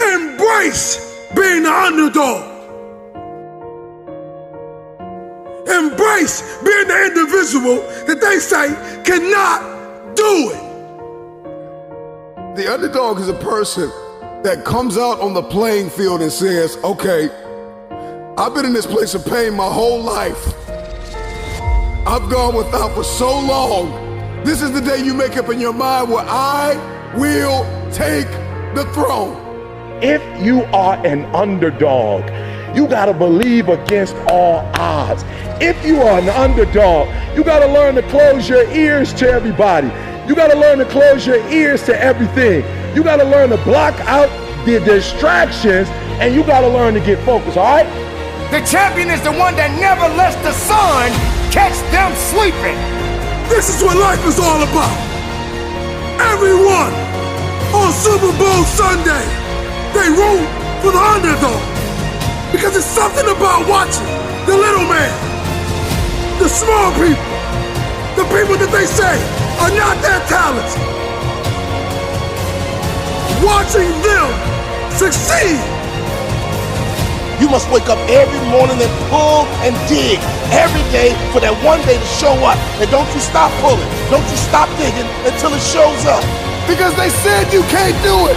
Embrace being the underdog. Embrace being the individual that they say cannot do it. The underdog is a person that comes out on the playing field and says, okay, I've been in this place of pain my whole life. I've gone without for so long. This is the day you make up in your mind where I will take the throne. If you are an underdog, you gotta believe against all odds. If you are an underdog, you gotta learn to close your ears to everybody. You gotta learn to close your ears to everything. You gotta learn to block out the distractions, and you gotta learn to get focused, all right? The champion is the one that never lets the sun catch them sleeping. This is what life is all about. Everyone on Super Bowl Sunday, they root for the underdog. Because it's something about watching the little man, the small people, the people that they say are not that talented. Watching them succeed. You must wake up every morning and pull and dig every day for that one day to show up. And don't you stop pulling. Don't you stop digging until it shows up. Because they said you can't do it.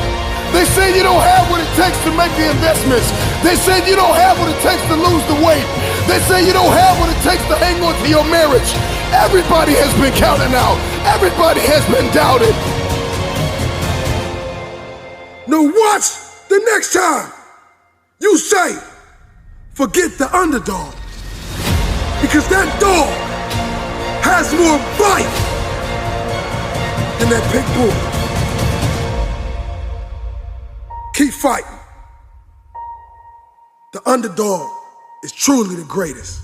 They said you don't have what it takes to make the investments. They said you don't have what it takes to lose the weight. They say you don't have what it takes to hang on to your marriage. Everybody has been counted out. Everybody has been doubted. Now watch the next time you say, forget the underdog. Because that dog has more bite than that pit bull. Keep fighting. The underdog is truly the greatest.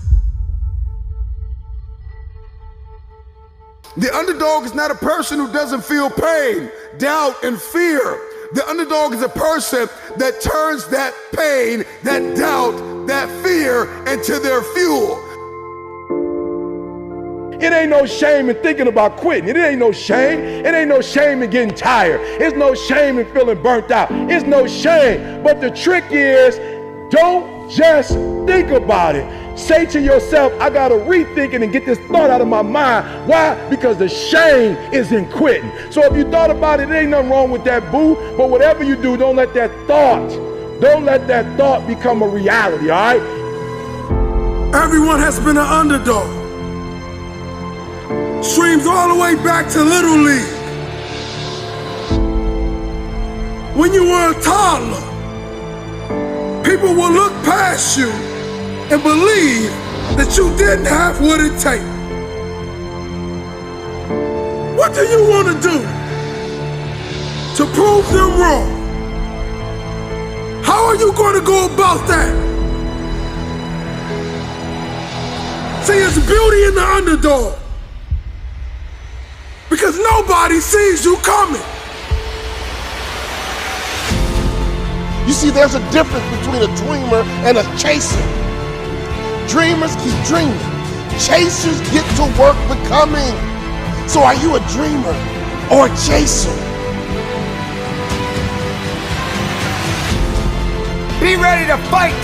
The underdog is not a person who doesn't feel pain, doubt, and fear. The underdog is a person that turns that pain, that doubt, that fear into their fuel. It ain't no shame in thinking about quitting. It ain't no shame. It ain't no shame in getting tired. It's no shame in feeling burnt out. It's no shame. But the trick is, don't just think about it. Say to yourself, I gotta rethink it and get this thought out of my mind. Why? Because the shame is in quitting. So if you thought about it, there ain't nothing wrong with that, boo. But whatever you do, don't let that thought become a reality, all right? Everyone has been an underdog. Streams all the way back to Little League. When you were a toddler, people will look past you and believe that you didn't have what it takes. What do you want to do to prove them wrong? How are you going to go about that? See, it's beauty in the underdog. Because nobody sees you coming. You see, there's a difference between a dreamer and a chaser. Dreamers keep dreaming. Chasers get to work becoming. So are you a dreamer or a chaser? Be ready to fight.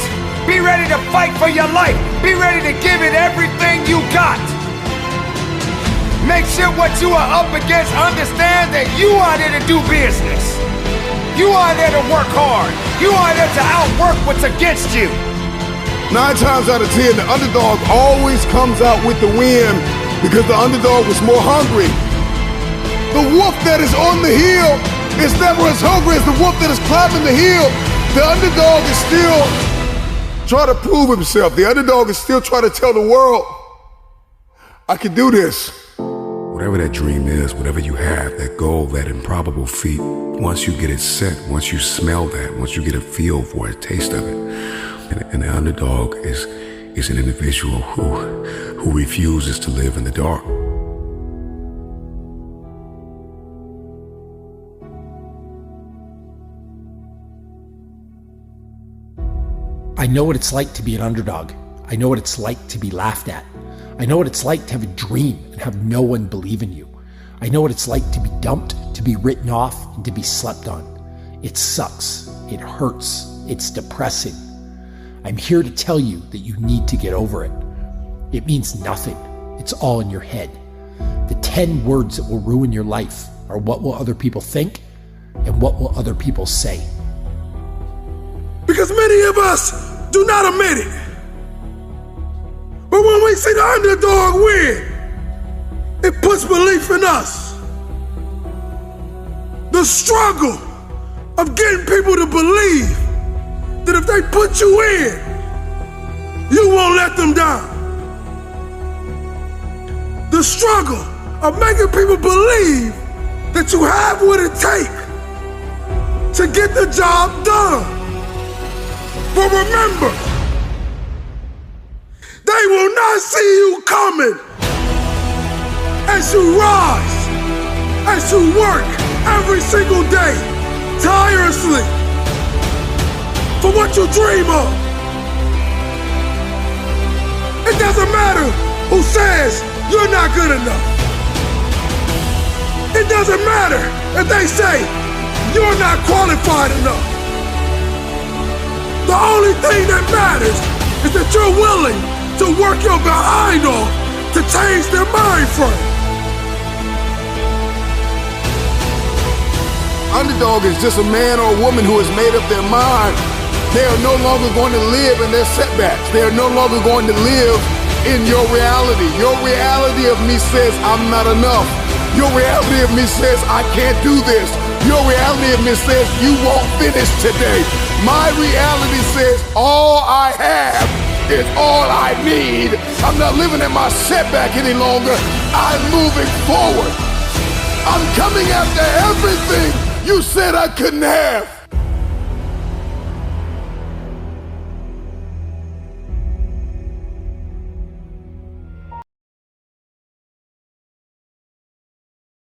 Be ready to fight for your life. Be ready to give it everything you got. Make sure what you are up against understand that you are there to do business. You are there to work hard. You are there to outwork what's against you. 9 times out of 10, the underdog always comes out with the win because the underdog is more hungry. The wolf that is on the hill is never as hungry as the wolf that is climbing the hill. The underdog is still trying to prove himself. The underdog is still trying to tell the world, I can do this. Whatever that dream is, whatever you have, that goal, that improbable feat, once you get it set, once you smell that, once you get a feel for it, a taste of it, and the underdog is an individual who refuses to live in the dark. I know what it's like to be an underdog. I know what it's like to be laughed at. I know what it's like to have a dream and have no one believe in you. I know what it's like to be dumped, to be written off, and to be slept on. It sucks. It hurts. It's depressing. I'm here to tell you that you need to get over it. It means nothing. It's all in your head. The 10 words that will ruin your life are what will other people think and what will other people say. Because many of us do not admit it. But when we see the underdog win, it puts belief in us. The struggle of getting people to believe that if they put you in, you won't let them down. The struggle of making people believe that you have what it takes to get the job done. But remember, they will not see you coming as you rise, as you work every single day, tirelessly, for what you dream of. It doesn't matter who says you're not good enough. It doesn't matter if they say you're not qualified enough. The only thing that matters is that you're willing to work your behind off to change their mind frame. Underdog is just a man or a woman who has made up their mind. They are no longer going to live in their setbacks. They are no longer going to live in your reality. Your reality of me says I'm not enough. Your reality of me says I can't do this. Your reality of me says you won't finish today. My reality says all I have is all I need. I'm not living in my setback any longer. I'm moving forward. I'm coming after everything you said I couldn't have.